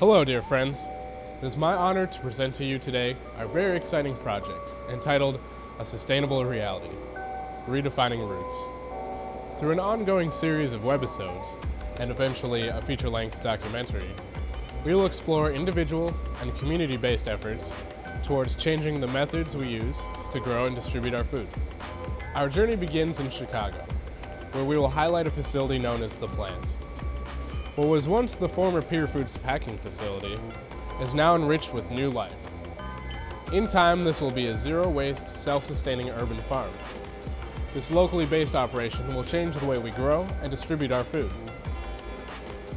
Hello, dear friends. It is my honor to present to you today our very exciting project entitled A Sustainable Reality, Redefining Roots. Through an ongoing series of webisodes, and eventually a feature-length documentary, we will explore individual and community-based efforts towards changing the methods we use to grow and distribute our food. Our journey begins in Chicago, where we will highlight a facility known as The Plant. What was once the former Pure Foods packing facility is now enriched with new life. In time, this will be a zero-waste, self-sustaining urban farm. This locally based operation will change the way we grow and distribute our food.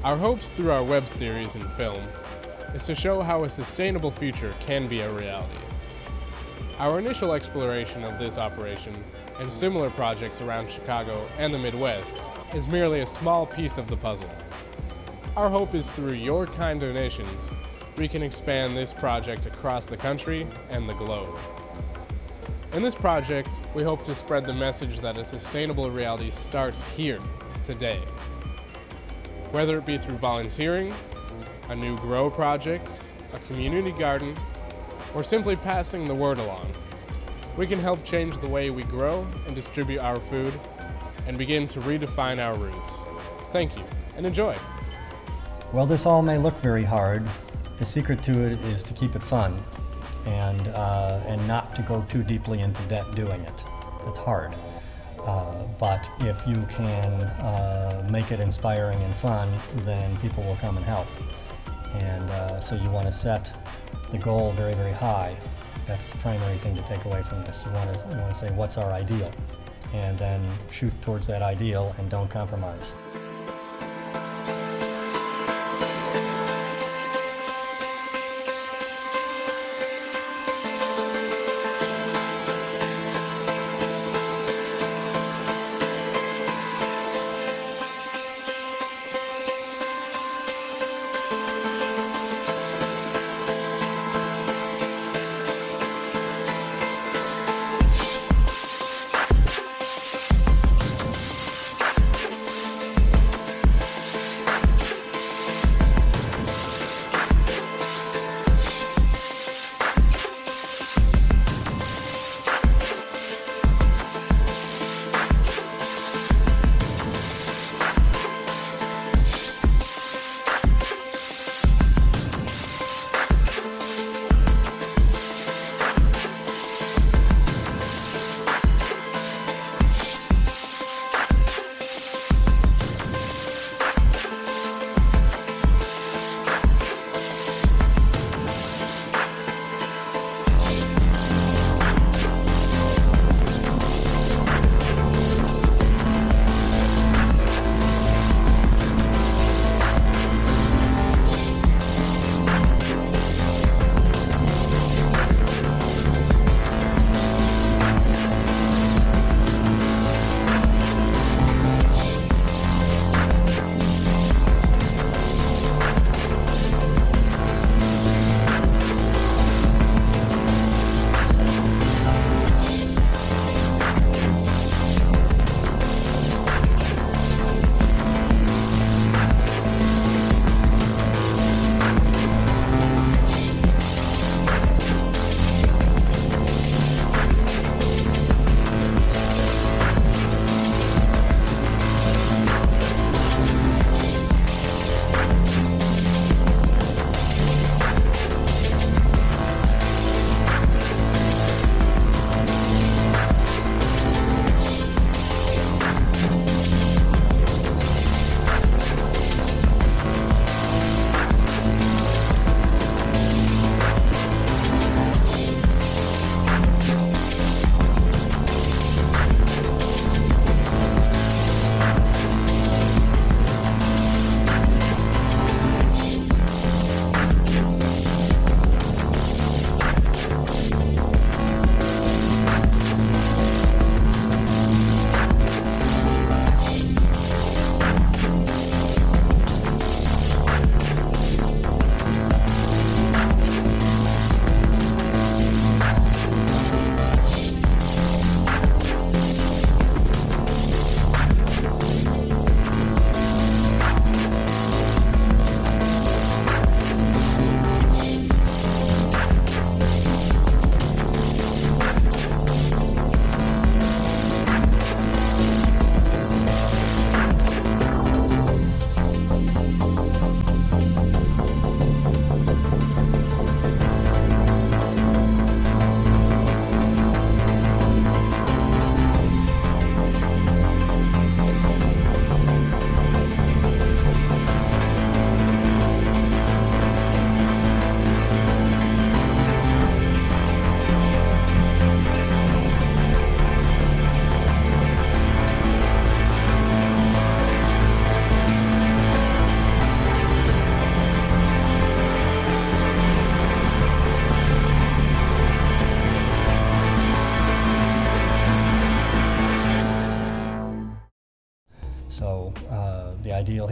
Our hopes through our web series and film is to show how a sustainable future can be a reality. Our initial exploration of this operation and similar projects around Chicago and the Midwest is merely a small piece of the puzzle. Our hope is through your kind donations, we can expand this project across the country and the globe. In this project, we hope to spread the message that a sustainable reality starts here, today. Whether it be through volunteering, a new grow project, a community garden, or simply passing the word along, we can help change the way we grow and distribute our food and begin to redefine our roots. Thank you, and enjoy. Well, this all may look very hard. The secret to it is to keep it fun and not to go too deeply into debt doing it. It's hard. But if you can make it inspiring and fun, then people will come and help. And so you want to set the goal very, very high. That's the primary thing to take away from this. You want to say, what's our ideal? And then shoot towards that ideal and don't compromise.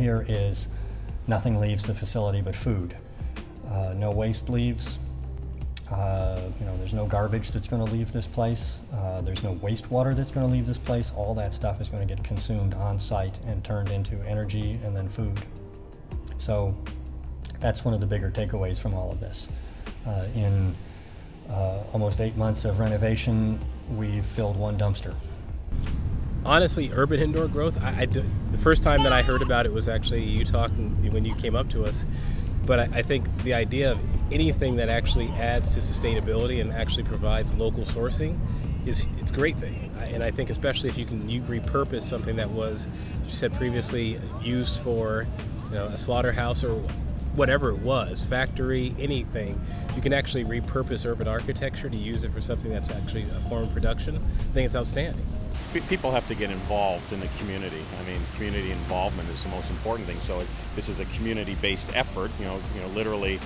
here is nothing leaves the facility but food. No waste leaves. There's no garbage that's going to leave this place. There's no wastewater that's going to leave this place. All that stuff is going to get consumed on site and turned into energy and then food. So that's one of the bigger takeaways from all of this. In almost 8 months of renovation, we've filled one dumpster. Honestly, urban indoor growth, the first time that I heard about it was actually you talking when you came up to us. But I think the idea of anything that actually adds to sustainability and actually provides local sourcing it's a great thing. And I think especially if you can repurpose something that was, as you said previously, used for a slaughterhouse or whatever it was, factory, anything, you can actually repurpose urban architecture to use it for something that's actually a form of production. I think it's outstanding. People have to get involved in the community. I mean, community involvement is the most important thing. So this is a community-based effort, literally,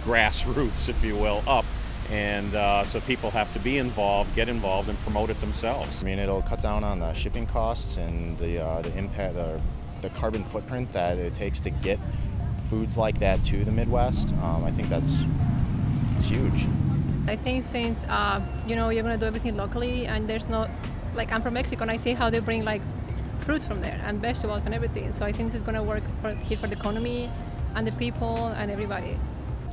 grassroots, if you will, up. And so people have to be involved, get involved, and promote it themselves. I mean, it'll cut down on the shipping costs and the impact, the carbon footprint that it takes to get foods like that to the Midwest. I think that's huge. I think since you're gonna do everything locally, and there's not, like, I'm from Mexico and I see how they bring like fruits from there and vegetables and everything. So I think this is gonna work here for the economy and the people and everybody.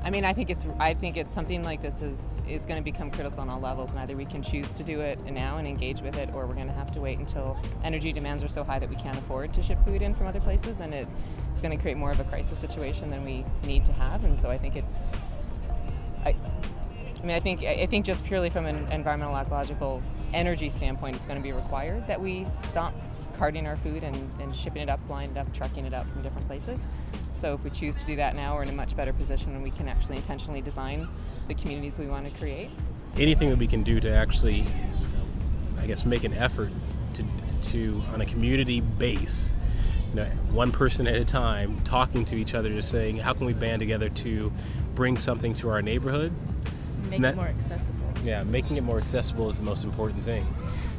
I mean, I think it's something like this is going to become critical on all levels, and either we can choose to do it now and engage with it, or we're going to have to wait until energy demands are so high that we can't afford to ship food in from other places, and it's going to create more of a crisis situation than we need to have. And so I think I think just purely from an environmental, ecological, energy standpoint, it's going to be required that we stop carting our food and shipping it up, flying it up, trucking it up from different places. So if we choose to do that now, we're in a much better position and we can actually intentionally design the communities we want to create. Anything that we can do to actually, make an effort to on a community base, one person at a time, talking to each other, just saying, how can we band together to bring something to our neighborhood? Make it more accessible. Yeah, making it more accessible is the most important thing.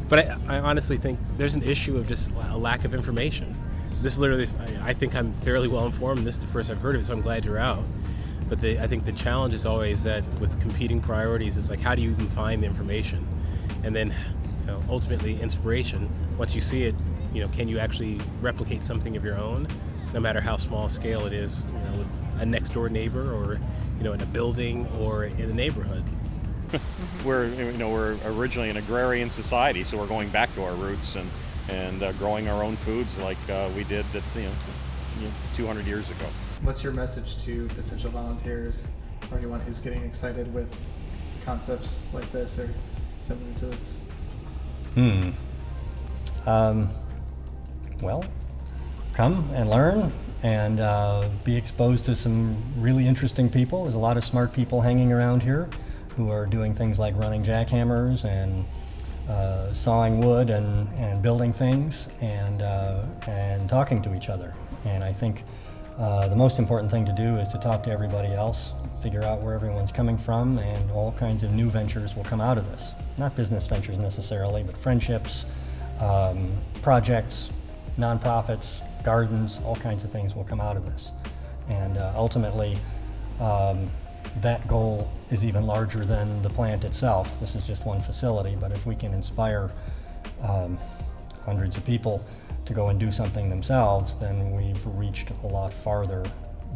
But I honestly think there's an issue of just a lack of information. This literally, I think I'm fairly well informed, and this is the first I've heard of it, so I'm glad you're out. But I think the challenge is always that with competing priorities is like, how do you even find the information? And then ultimately inspiration, once you see it, can you actually replicate something of your own, no matter how small scale it is, with a next door neighbor or, in a building or in a neighborhood. We're originally an agrarian society, so we're going back to our roots and growing our own foods like we did 200 years ago. What's your message to potential volunteers or anyone who's getting excited with concepts like this or similar to this? Well, come and learn and be exposed to some really interesting people. There's a lot of smart people hanging around here who are doing things like running jackhammers and sawing wood and building things and talking to each other. And I think the most important thing to do is to talk to everybody else, figure out where everyone's coming from, and all kinds of new ventures will come out of this. Not business ventures necessarily, but friendships, projects, nonprofits, gardens, all kinds of things will come out of this. And ultimately, that goal is even larger than the plant itself. This is just one facility, but if we can inspire hundreds of people to go and do something themselves, then we've reached a lot farther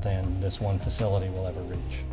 than this one facility will ever reach.